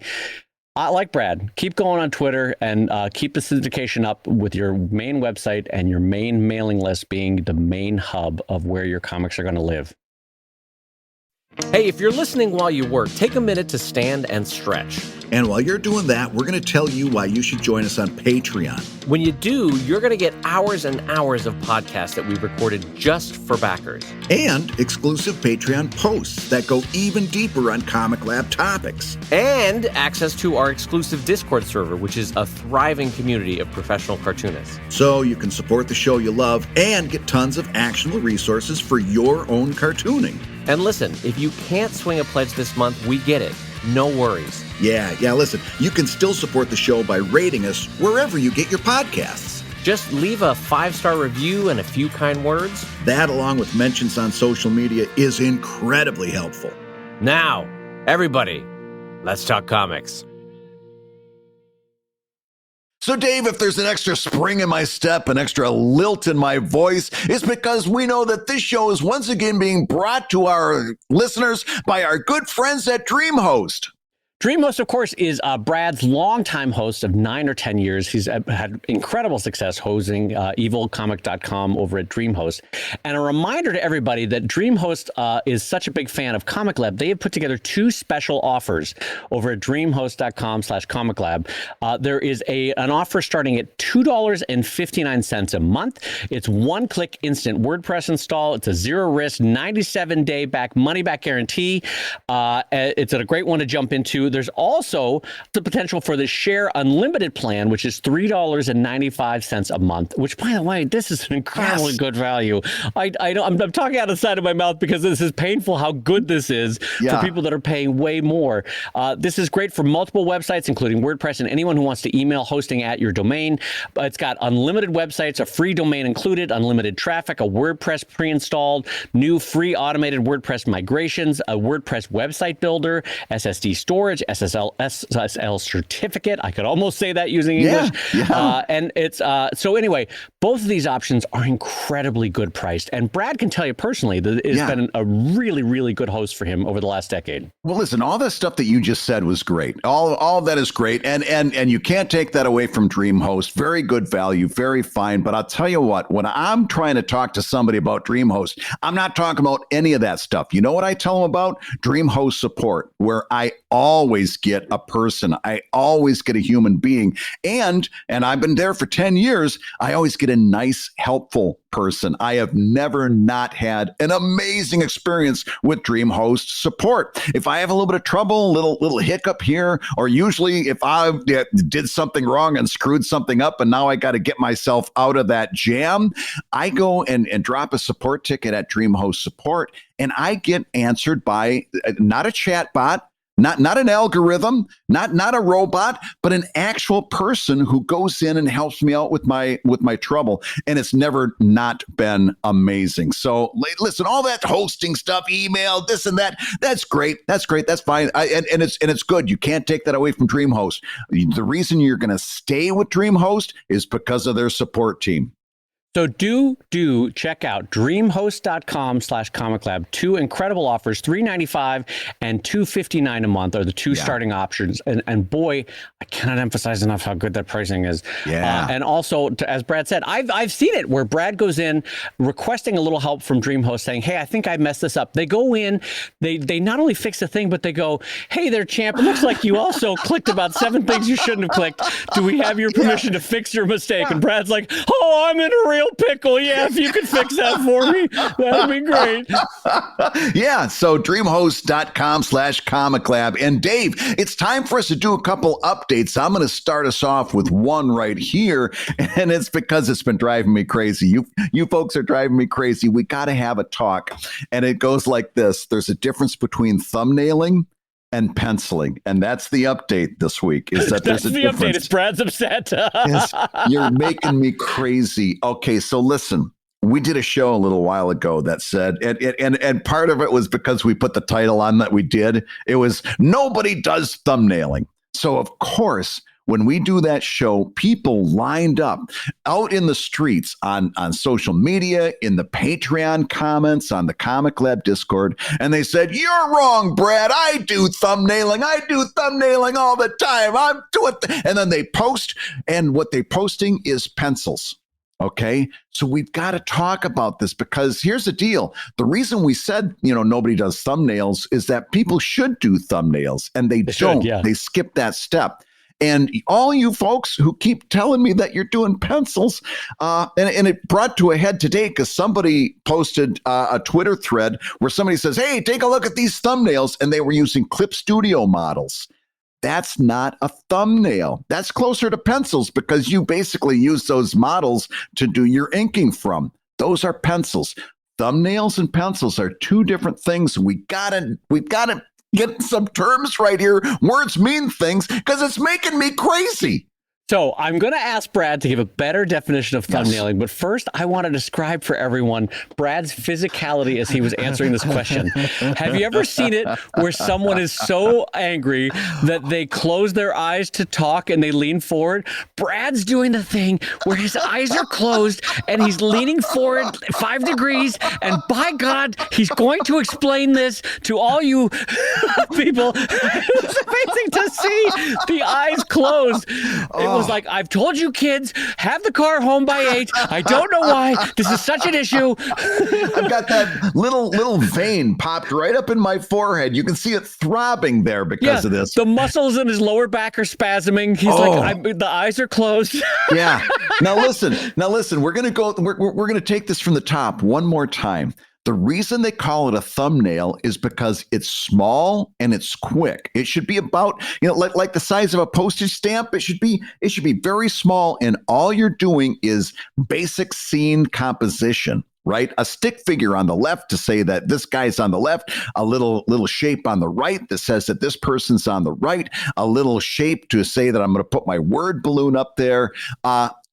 like Brad, keep going on Twitter and keep the syndication up with your main website and your main mailing list being the main hub of where your comics are going to live. Hey, if you're listening while you work, take a minute to stand and stretch. And while you're doing that, we're going to tell you why you should join us on Patreon. When you do, you're going to get hours and hours of podcasts that we've recorded just for backers. And exclusive Patreon posts that go even deeper on Comic Lab topics. And access to our exclusive Discord server, which is a thriving community of professional cartoonists. So you can support the show you love and get tons of actionable resources for your own cartooning. And listen, if you can't swing a pledge this month, we get it. No worries. Yeah, listen, you can still support the show by rating us wherever you get your podcasts. Just leave a 5-star review and a few kind words. That, along with mentions on social media, is incredibly helpful. Now, everybody, let's talk comics. So, Dave, if there's an extra spring in my step, an extra lilt in my voice, it's because we know that this show is once again being brought to our listeners by our good friends at DreamHost. DreamHost, of course, is Brad's longtime host of 9 or 10 years. He's had incredible success hosting evilcomic.com over at DreamHost. And a reminder to everybody that DreamHost is such a big fan of Comic Lab. They have put together 2 special offers over at dreamhost.com/Comic Lab. There is an offer starting at $2.59 a month. It's one-click instant WordPress install. It's a zero-risk, 97-day money-back guarantee. It's a great one to jump into. There's also the potential for the Share Unlimited plan, which is $3.95 a month, which, by the way, this is an incredibly good value. I'm talking out of the side of my mouth because this is painful how good this is for people that are paying way more. This is great for multiple websites, including WordPress, and anyone who wants to email hosting at your domain. It's got unlimited websites, a free domain included, unlimited traffic, a WordPress pre-installed, new free automated WordPress migrations, a WordPress website builder, SSD storage, badge, SSL certificate. I could almost say that using English. And it's so anyway, both of these options are incredibly good priced. And Brad can tell you personally that it's been a really, really good host for him over the last decade. Well, listen, all that stuff that you just said was great. All of that is great. And you can't take that away from DreamHost. Very good value, very fine. But I'll tell you what, when I'm trying to talk to somebody about DreamHost, I'm not talking about any of that stuff. You know what I tell them about? DreamHost support, where I always get a person. I always get a human being. And I've been there for 10 years. I always get a nice, helpful person. I have never not had an amazing experience with DreamHost support. If I have a little bit of trouble, little hiccup here, or usually if I did something wrong and screwed something up and now I got to get myself out of that jam, I go and drop a support ticket at DreamHost support, and I get answered by not a chat bot, not an algorithm, not a robot, but an actual person who goes in and helps me out with my trouble. And it's never not been amazing. So listen, all that hosting stuff, email, this and that, that's great. That's fine. And it's good. You can't take that away from DreamHost. The reason you're going to stay with DreamHost is because of their support team. So do check out dreamhost.com/comiclab. Two incredible offers, $395 and $259 a month are the two starting options. And boy, I cannot emphasize enough how good that pricing is. And also, as Brad said, I've seen it where Brad goes in requesting a little help from DreamHost saying, hey, I think I messed this up. They go in, they not only fix the thing, but they go, hey there, champ, it looks like you also clicked about 7 things you shouldn't have clicked. Do we have your permission to fix your mistake? And Brad's like, oh, I'm in a real pickle. Yeah, if you could fix that for me, that'd be great. So dreamhost.com/comiclab. And Dave, it's time for us to do a couple updates. I'm going to start us off with one right here, and it's because it's been driving me crazy. You folks are driving me crazy. We got to have a talk, and it goes like this. There's a difference between thumbnailing and penciling, and that's the update this week. Is that that's there's a the difference. Update? It's Brad's upset. Yes, you're making me crazy. Okay, so listen, we did a show a little while ago that said, and part of it was because we put the title on that we did. It was nobody does thumbnailing. So of course, when we do that show, people lined up out in the streets on social media, in the Patreon comments, on the Comic Lab Discord, and they said, you're wrong, Brad. I do thumbnailing all the time. I'm doing and then they post, and what they're posting is pencils. Okay, so we've got to talk about this because here's the deal. The reason we said, nobody does thumbnails is that people should do thumbnails, and they don't. They skip that step. And all you folks who keep telling me that you're doing pencils, and it brought to a head today because somebody posted a Twitter thread where somebody says, hey, take a look at these thumbnails, and they were using Clip Studio models. That's not a thumbnail. That's closer to pencils because you basically use those models to do your inking from. Those are pencils. Thumbnails and pencils are two different things. We've got to get some terms right here. Words mean things because it's making me crazy. So I'm going to ask Brad to give a better definition of thumbnailing, but first I want to describe for everyone Brad's physicality as he was answering this question. Have you ever seen it where someone is so angry that they close their eyes to talk and they lean forward? Brad's doing the thing where his eyes are closed and he's leaning forward 5 degrees, and by God, he's going to explain this to all you people. It's amazing to see the eyes closed. It was like, I've told you kids, have the car home by 8. I don't know why. This is such an issue. I've got that little vein popped right up in my forehead. You can see it throbbing there because of this. The muscles in his lower back are spasming. He's like, the eyes are closed. Yeah. Now listen, we're going to take this from the top one more time. The reason they call it a thumbnail is because it's small and it's quick. It should be about, like the size of a postage stamp. It should be very small, and all you're doing is basic scene composition, right? A stick figure on the left to say that this guy's on the left, a little shape on the right that says that this person's on the right, a little shape to say that I'm going to put my word balloon up there.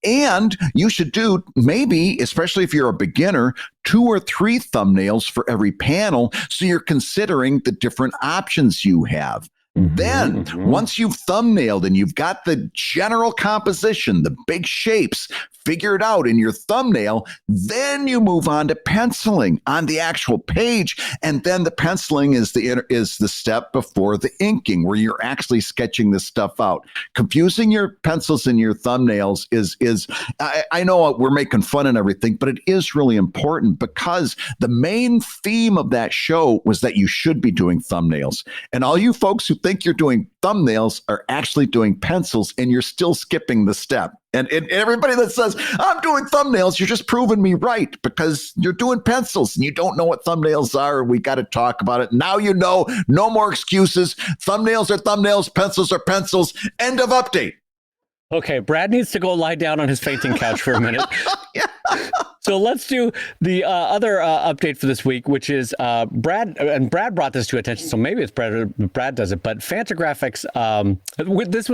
And you should do maybe, especially if you're a beginner, 2 or 3 thumbnails for every panel. So you're considering the different options you have. Then, once you've thumbnailed and you've got the general composition, the big shapes figured out in your thumbnail, then you move on to penciling on the actual page. And then the penciling is the step before the inking, where you're actually sketching this stuff out. Confusing your pencils and your thumbnails is I know we're making fun and everything, but it is really important, because the main theme of that show was that you should be doing thumbnails. And all you folks who think you're doing thumbnails are actually doing pencils, and you're still skipping the step. And everybody that says, I'm doing thumbnails, you're just proving me right, because you're doing pencils and you don't know what thumbnails are. We got to talk about it. Now you know, no more excuses. Thumbnails are thumbnails, pencils are pencils. End of update. Okay, Brad needs to go lie down on his fainting couch for a minute. So let's do the other update for this week, which is Brad brought this to attention. So maybe it's Brad does it, but Fantagraphics. This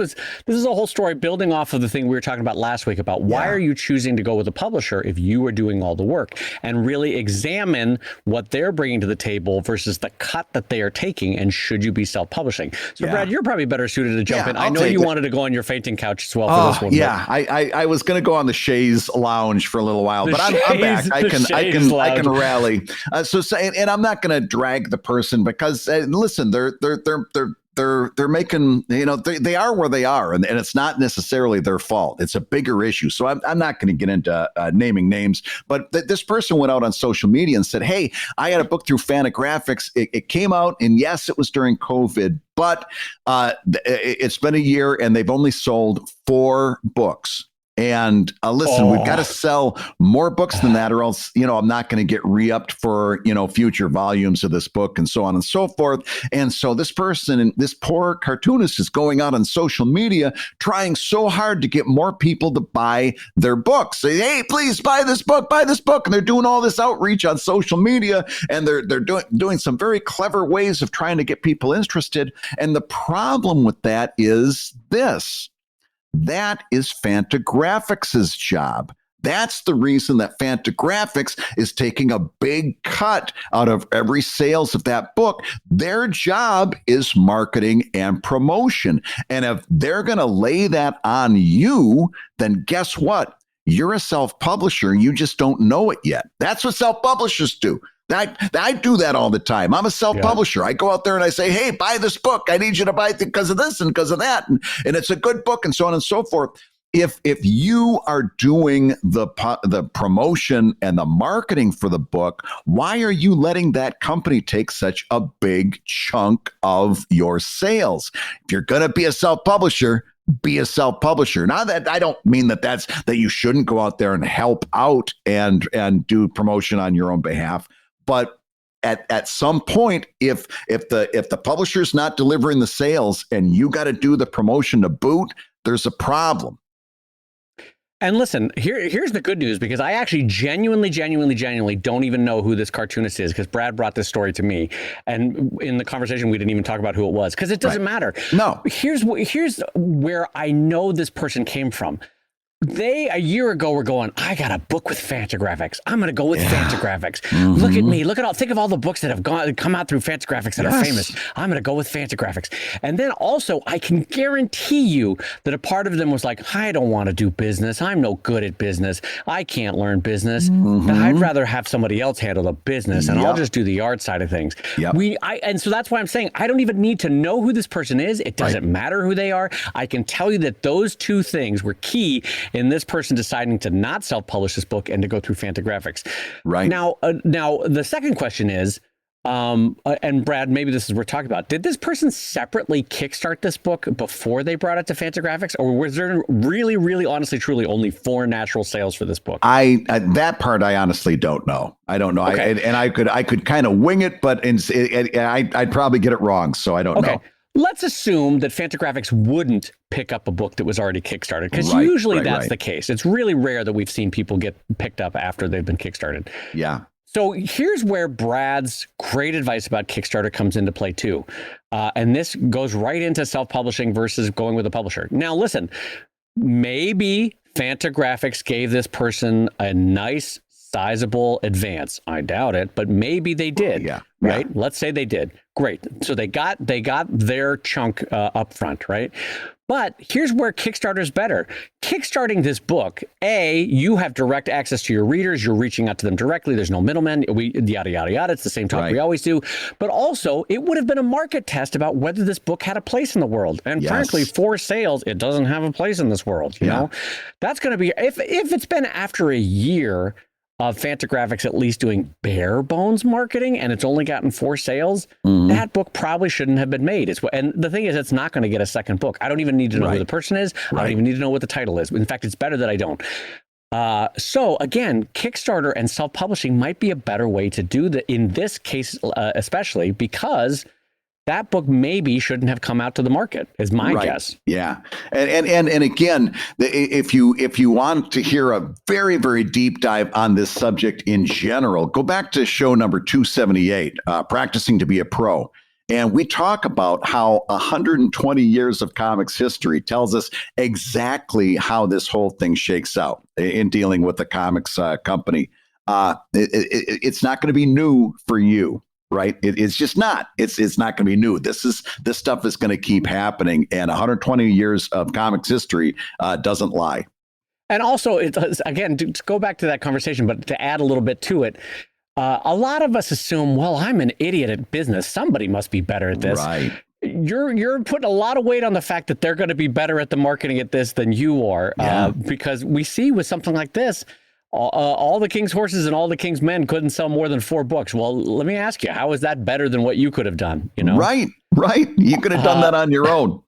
is a whole story building off of the thing we were talking about last week about why are you choosing to go with a publisher if you are doing all the work, and really examine what they're bringing to the table versus the cut that they are taking, and should you be self-publishing? So Brad, you're probably better suited to jump in. I know you wanted to go on your fainting couch as well for this one. Yeah, I was going to go on the chaise lounge for a little while, but I'm back. I can rally. And I'm not going to drag the person, because listen, they're making, they are where they are, and it's not necessarily their fault. It's a bigger issue. So I'm not going to get into naming names, but this person went out on social media and said, hey, I had a book through Fantagraphics. It came out, and yes, it was during COVID, but it's been a year and they've only sold 4 books. And listen, we've got to sell more books than that, or else, I'm not going to get re-upped for, future volumes of this book, and so on and so forth. And so this person, this poor cartoonist, is going out on social media trying so hard to get more people to buy their books. Say, hey, please buy this book, buy this book. And they're doing all this outreach on social media, and they're doing some very clever ways of trying to get people interested. And the problem with that is this. That is Fantagraphics' job. That's the reason that Fantagraphics is taking a big cut out of every sales of that book. Their job is marketing and promotion. And if they're going to lay that on you, then guess what? You're a self-publisher. You just don't know it yet. That's what self-publishers do. I do that all the time. I'm a self-publisher. Yeah. I go out there and I say, hey, buy this book. I need you to buy it because of this and because of that. And it's a good book, and so on and so forth. If you are doing the promotion and the marketing for the book, why are you letting that company take such a big chunk of your sales? If you're going to be a self-publisher, be a self-publisher. Now, that I don't mean that you shouldn't go out there and help out and do promotion on your own behalf. But at some point, if the publisher's not delivering the sales and you got to do the promotion to boot, there's a problem. And listen, here's the good news, because I actually genuinely don't even know who this cartoonist is, because Brad brought this story to me. And in the conversation, we didn't even talk about who it was, because it doesn't matter. No. Here's where I know this person came from. They, a year ago, were going, I got a book with Fantagraphics. I'm going to go with Fantagraphics. Mm-hmm. Look at me. Think of all the books that have come out through Fantagraphics that are famous. I'm going to go with Fantagraphics. And then also, I can guarantee you that a part of them was like, I don't want to do business. I'm no good at business. I can't learn business. Mm-hmm. I'd rather have somebody else handle the business, and I'll just do the art side of things. Yep. And so that's why I'm saying I don't even need to know who this person is. It doesn't matter who they are. I can tell you that those two things were key in this person deciding to not self-publish this book and to go through Fantagraphics. Right. Now, the second question is, and Brad, maybe this is what we're talking about. Did this person separately kickstart this book before they brought it to Fantagraphics, or was there really, really, honestly, truly only 4 natural sales for this book? That part I honestly don't know. I don't know. Okay. I could kind of wing it, but I'd probably get it wrong, so I don't know. Let's assume that Fantagraphics wouldn't pick up a book that was already Kickstarted, because usually that's the case. It's really rare that we've seen people get picked up after they've been Kickstarted. Yeah. So here's where Brad's great advice about Kickstarter comes into play too. And this goes right into self-publishing versus going with a publisher. Now, listen, maybe Fantagraphics gave this person a nice sizable advance. I doubt it, but maybe they did. Yeah. Right. Yeah. Let's say they did. Great. So they got their chunk up front. Right. But here's where Kickstarter's better. Kickstarting this book, you have direct access to your readers. You're reaching out to them directly. There's no middlemen. Yada, yada, yada. It's the same talk we always do. But also, it would have been a market test about whether this book had a place in the world. And frankly, for sales, it doesn't have a place in this world. You know, that's going to be, if it's been after a year of Fantagraphics at least doing bare bones marketing and it's only gotten 4 sales, that book probably shouldn't have been made. And the thing is, it's not going to get a second book. I don't even need to know who the person is. I don't even need to know what the title is. In fact, it's better that I don't. So again, Kickstarter and self-publishing might be a better way to do that in this case, especially because that book maybe shouldn't have come out to the market, is my guess. Yeah. And again, if you want to hear a very, very deep dive on this subject in general, go back to show number 278, Practicing to be a Pro. And we talk about how 120 years of comics history tells us exactly how this whole thing shakes out in dealing with the comics company. It's not going to be new for you. Right. It's just not. It's not going to be new. This stuff is going to keep happening. And 120 years of comics history doesn't lie. And also, again, to go back to that conversation, but to add a little bit to it, a lot of us assume, well, I'm an idiot at business. Somebody must be better at this. Right. You're putting a lot of weight on the fact that they're going to be better at the marketing at this than you are. Because we see with something like this, all the king's horses and all the king's men couldn't sell more than 4 books. Well, let me ask you, how is that better than what you could have done? You know, right. You could have done that on your own.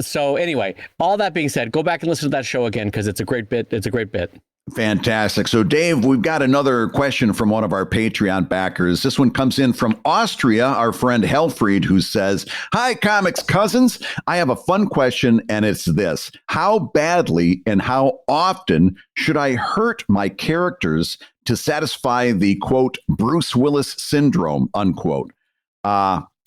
So anyway, all that being said, go back and listen to that show again because it's a great bit. It's a great bit. Fantastic. So, Dave, we've got another question from one of our Patreon backers. This one comes in from Austria, our friend Helfried, who says, "Hi, comics cousins. I have a fun question, and it's this. How badly and how often should I hurt my characters to satisfy the, quote, Bruce Willis syndrome, unquote?"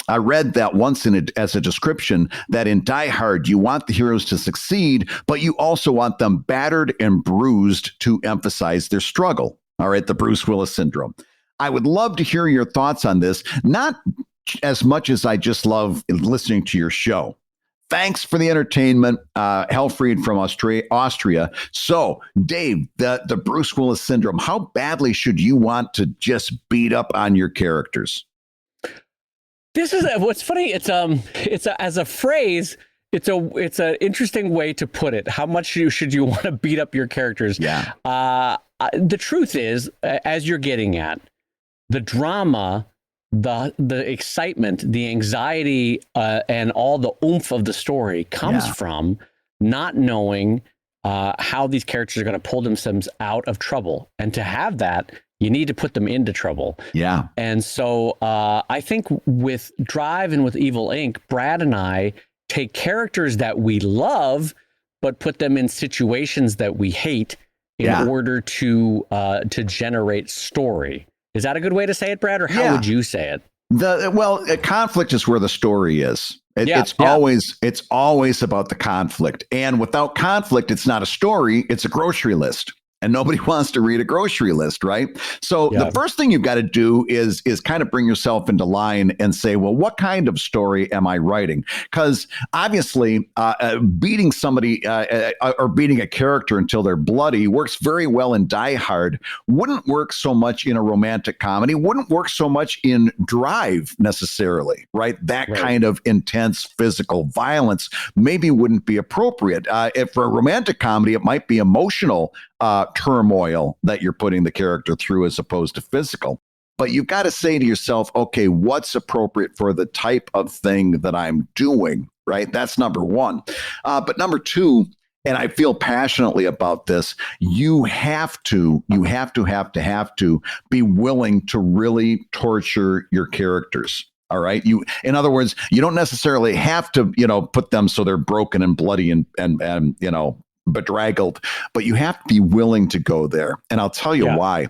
I read that once as a description that in Die Hard, you want the heroes to succeed, but you also want them battered and bruised to emphasize their struggle. All right, the Bruce Willis syndrome. I would love to hear your thoughts on this, not as much as I just love listening to your show. Thanks for the entertainment, Helfried from Austria. So, Dave, the Bruce Willis syndrome, how badly should you want to just beat up on your characters? This is what's funny. It's as a phrase. It's an interesting way to put it. How much should you want to beat up your characters? Yeah. The truth is, as you're getting at, the drama, the excitement, the anxiety, and all the oomph of the story comes from not knowing how these characters are going to pull themselves out of trouble, and to have that, you need to put them into trouble. Yeah. And so I think with Drive and with Evil Inc., Brad and I take characters that we love, but put them in situations that we hate in order to generate story. Is that a good way to say it, Brad? Or how would you say it? Conflict is where the story is. It's always about the conflict. And without conflict, it's not a story, it's a grocery list. And nobody wants to read a grocery list, right? So the first thing you've got to do is kind of bring yourself into line and say, well, what kind of story am I writing? Because obviously beating somebody or beating a character until they're bloody works very well in Die Hard. Wouldn't work so much in a romantic comedy. Wouldn't work so much in Drive necessarily, right? That kind of intense physical violence maybe wouldn't be appropriate. If for a romantic comedy, it might be emotional turmoil that you're putting the character through as opposed to physical. But you've got to say to yourself, okay, what's appropriate for the type of thing that I'm doing, right? That's number one. But number two, and I feel passionately about this, you have to be willing to really torture your characters. All right. In other words, you don't necessarily have to, put them so they're broken and bloody and bedraggled, but you have to be willing to go there. And I'll tell you why.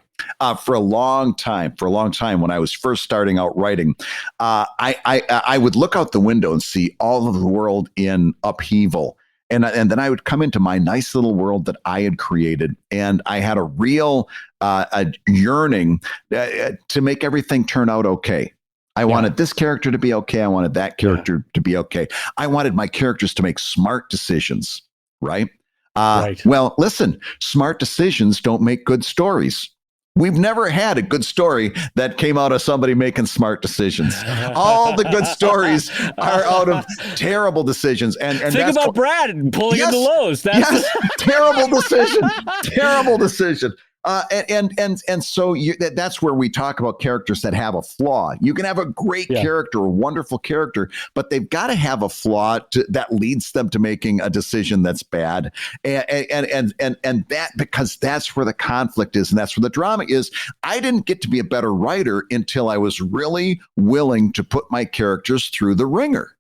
For a long time, when I was first starting out writing, I would look out the window and see all of the world in upheaval. and then I would come into my nice little world that I had created, and I had a real a yearning to make everything turn out okay. I wanted this character to be okay. I wanted that character to be okay. I wanted my characters to make smart decisions, right? Well, listen, smart decisions don't make good stories. We've never had a good story that came out of somebody making smart decisions. All the good stories are out of terrible decisions. And think about Brad pulling in the Lowe's. Terrible decision. Terrible decision. And so that's where we talk about characters that have a flaw. You can have a great character, a wonderful character, but they've got to have a flaw that leads them to making a decision that's bad. And that, because that's where the conflict is, and that's where the drama is. I didn't get to be a better writer until I was really willing to put my characters through the ringer.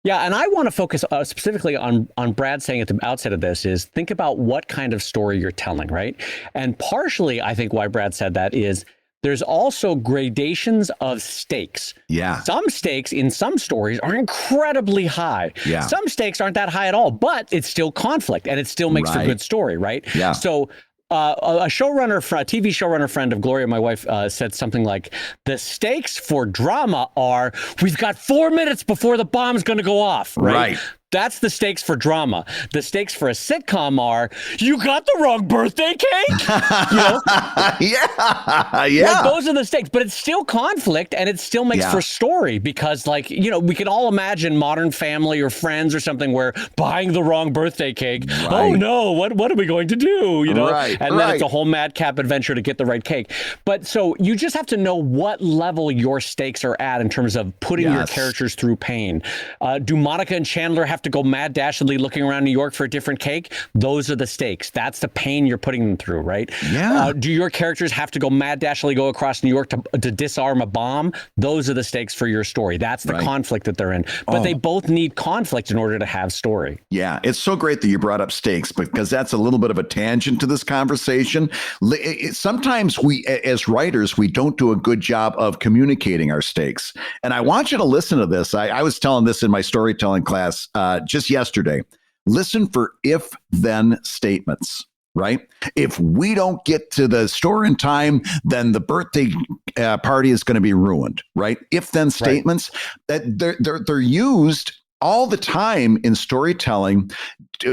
Yeah, and I want to focus specifically on Brad saying at the outset of this is think about what kind of story you're telling, right? And partially, I think why Brad said that is there's also gradations of stakes. Yeah. Some stakes in some stories are incredibly high. Yeah. Some stakes aren't that high at all, but it's still conflict and it still makes for good story, right? Yeah. So a TV showrunner friend of Gloria, my wife, said something like, the stakes for drama are, we've got 4 minutes before the bomb's going to go off, right? That's the stakes for drama. The stakes for a sitcom are, you got the wrong birthday cake? You know? Yeah. Like, those are the stakes, but it's still conflict and it still makes for story because, like, you know, we can all imagine Modern Family or Friends or something where buying the wrong birthday cake, oh no, what are we going to do? You know, and then it's a whole madcap adventure to get the right cake. But so you just have to know what level your stakes are at in terms of putting your characters through pain. Do Monica and Chandler have to go mad dashedly looking around New York for a different cake? Those are the stakes. That's the pain you're putting them through, right? Yeah. Do your characters have to go mad dashedly go across New York to disarm a bomb? Those are the stakes for your story. That's the conflict that they're in. But they both need conflict in order to have story. Yeah, it's so great that you brought up stakes because that's a little bit of a tangent to this conversation. Sometimes we, as writers, we don't do a good job of communicating our stakes. And I want you to listen to this. I was telling this in my storytelling class just yesterday. Listen for if-then statements, right? If we don't get to the store in time, then the birthday party is going to be ruined, right? If-then statements, that they're used all the time in storytelling,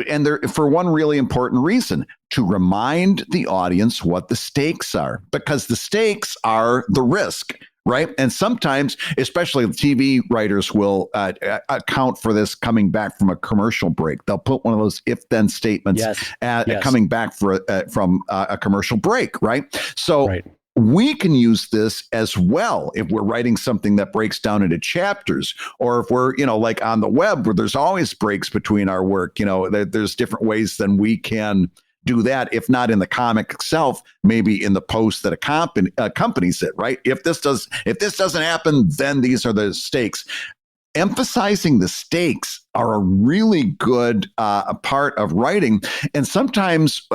and they're for one really important reason: to remind the audience what the stakes are, because the stakes are the risk. Right. And sometimes, especially TV writers will account for this coming back from a commercial break. They'll put one of those if then statements coming back from a commercial break. Right. So we can use this as well if we're writing something that breaks down into chapters, or if we're, like on the web where there's always breaks between our work. There's different ways than we can do that, if not in the comic itself, maybe in the post that accompanies it, right? If this doesn't happen, then these are the stakes. Emphasizing the stakes are a really good part of writing. And sometimes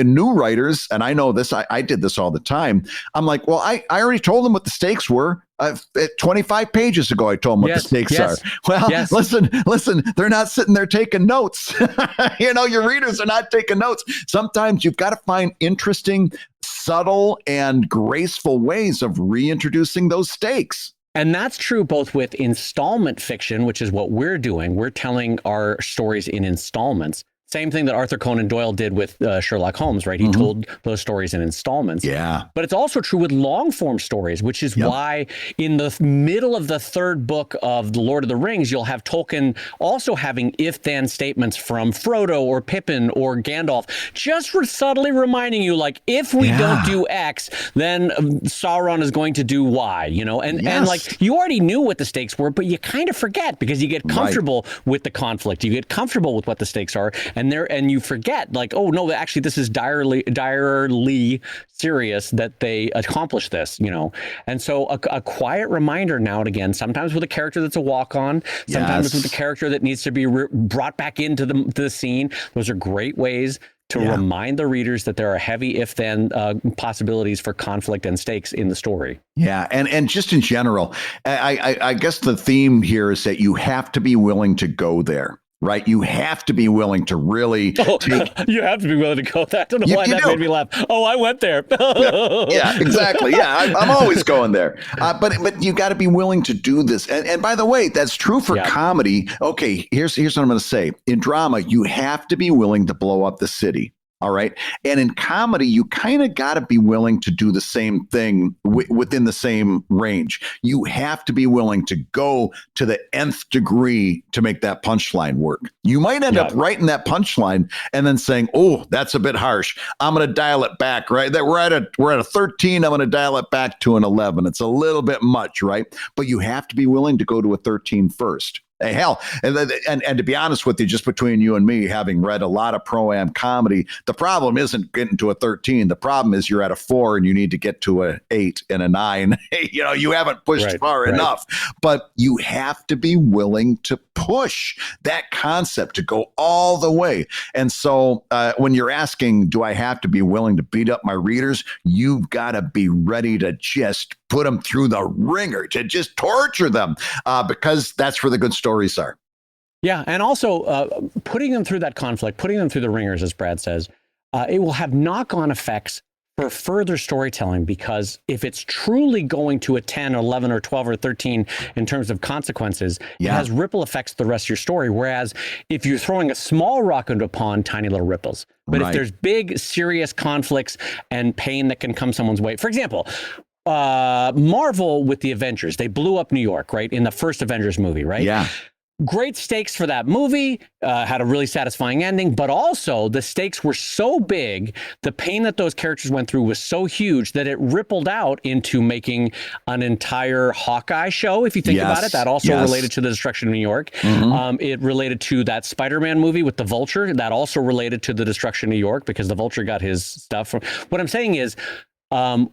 new writers, and I know this, I did this all the time. I'm like, well, I already told them what the stakes were. 25 pages ago, I told them what the stakes are. Well, listen, they're not sitting there taking notes. Your readers are not taking notes. Sometimes you've got to find interesting, subtle, and graceful ways of reintroducing those stakes. And that's true both with installment fiction, which is what we're doing. We're telling our stories in installments. Same thing that Arthur Conan Doyle did with Sherlock Holmes, right? He told those stories in installments. Yeah. But it's also true with long form stories, which is why in the middle of the third book of The Lord of the Rings, you'll have Tolkien also having if-then statements from Frodo or Pippin or Gandalf, just subtly reminding you, like, if we don't do X, then Sauron is going to do Y, and like you already knew what the stakes were, but you kind of forget because you get comfortable with the conflict. You get comfortable with what the stakes are. And you forget, like, oh no, actually this is direly serious that they accomplished this, And so a quiet reminder now and again, sometimes with a character that's a walk-on, sometimes with a character that needs to be brought back into the scene. Those are great ways to remind the readers that there are heavy if-then possibilities for conflict and stakes in the story. Yeah, and just in general, I guess the theme here is that you have to be willing to go there. right? You have to be willing to really take. You have to be willing to go. I don't know why that made me laugh. Oh, I went there. Yeah, exactly. Yeah, I'm always going there. But you got to be willing to do this. And by the way, that's true for comedy. Okay, here's what I'm going to say. In drama, you have to be willing to blow up the city. All right. And in comedy, you kind of got to be willing to do the same thing within the same range. You have to be willing to go to the nth degree to make that punchline work. You might end up writing that punchline and then saying, oh, that's a bit harsh. I'm going to dial it back, right? We're at a 13. I'm going to dial it back to an 11. It's a little bit much, right? But you have to be willing to go to a 13 first. Hey, hell, and to be honest with you, just between you and me, having read a lot of pro-am comedy, the problem isn't getting to a 13. The problem is you're at a 4 and you need to get to a 8 and a 9. You haven't pushed far enough, but you have to be willing to push that concept to go all the way. And so when you're asking, do I have to be willing to beat up my readers? You've got to be ready to just put them through the ringer, to just torture them, because that's where the good stories are. Yeah. And also putting them through that conflict, putting them through the ringers, as Brad says, it will have knock-on effects for further storytelling, because if it's truly going to a 10 or 11 or 12 or 13 in terms of consequences, it has ripple effects to the rest of your story. Whereas if you're throwing a small rock into a pond, tiny little ripples. But if there's big, serious conflicts and pain that can come someone's way, for example, Marvel with the Avengers, they blew up New York, right? In the first Avengers movie, right? Yeah. Great stakes for that movie, had a really satisfying ending, but also the stakes were so big, the pain that those characters went through was so huge that it rippled out into making an entire Hawkeye show, if you think about it. That also related to the destruction of New York. It related to that Spider-Man movie with the Vulture. That also related to the destruction of New York, because the Vulture got his stuff from. What I'm saying is,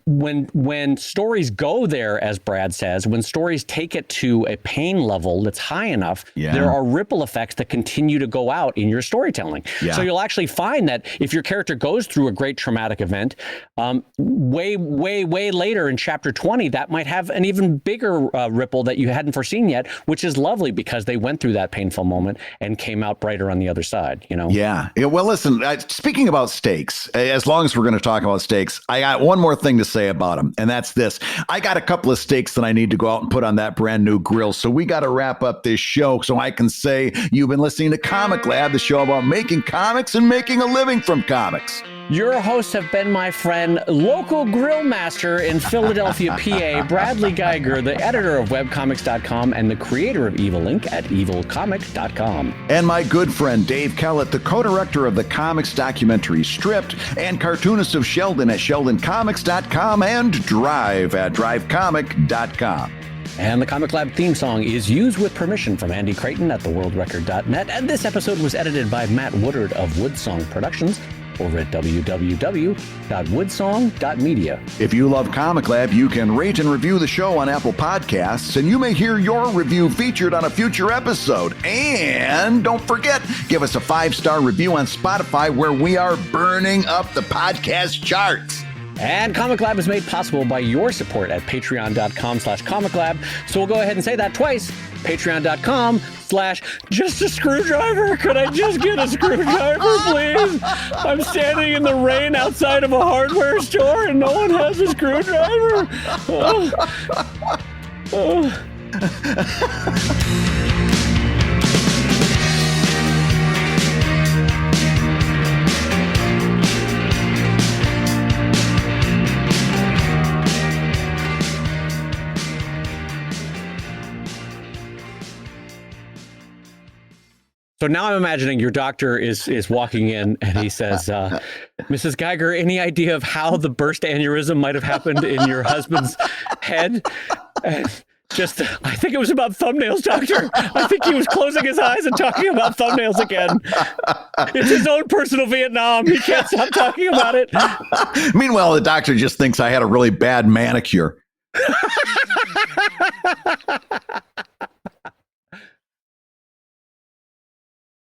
when stories go there, as Brad says, when stories take it to a pain level that's high enough, there are ripple effects that continue to go out in your storytelling. So you'll actually find that if your character goes through a great traumatic event, way later in chapter 20, that might have an even bigger ripple that you hadn't foreseen yet, which is lovely because they went through that painful moment and came out brighter on the other side, Yeah. Well, listen, speaking about stakes, as long as we're going to talk about stakes, I got one more thing to say about them, and that's this. I got a couple of steaks that I need to go out and put on that brand new grill, so we got to wrap up this show so I can say you've been listening to Comic Lab, the show about making comics and making a living from comics. Your hosts have been my friend, local grill master in Philadelphia, PA, Bradley Geiger, the editor of webcomics.com and the creator of Evil Inc. at evilcomic.com. And my good friend, Dave Kellett, the co-director of the comics documentary Stripped and cartoonist of Sheldon at sheldoncomics.com and Drive at drivecomic.com. And the Comic Lab theme song is used with permission from Andy Creighton at theworldrecord.net. And this episode was edited by Matt Woodard of Woodsong Productions over at www.woodsong.media. If you love Comic Lab, you can rate and review the show on Apple Podcasts, and you may hear your review featured on a future episode. And don't forget, give us a 5-star review on Spotify, where we are burning up the podcast charts. And Comic Lab is made possible by your support at patreon.com/comiclab. So we'll go ahead and say that twice. Patreon.com/just a screwdriver. Could I just get a screwdriver, please? I'm standing in the rain outside of a hardware store and no one has a screwdriver. So now I'm imagining your doctor is walking in and he says, Mrs. Geiger, any idea of how the burst aneurysm might have happened in your husband's head? And I think it was about thumbnails, doctor. I think he was closing his eyes and talking about thumbnails again. It's his own personal Vietnam. He can't stop talking about it. Meanwhile, the doctor just thinks I had a really bad manicure.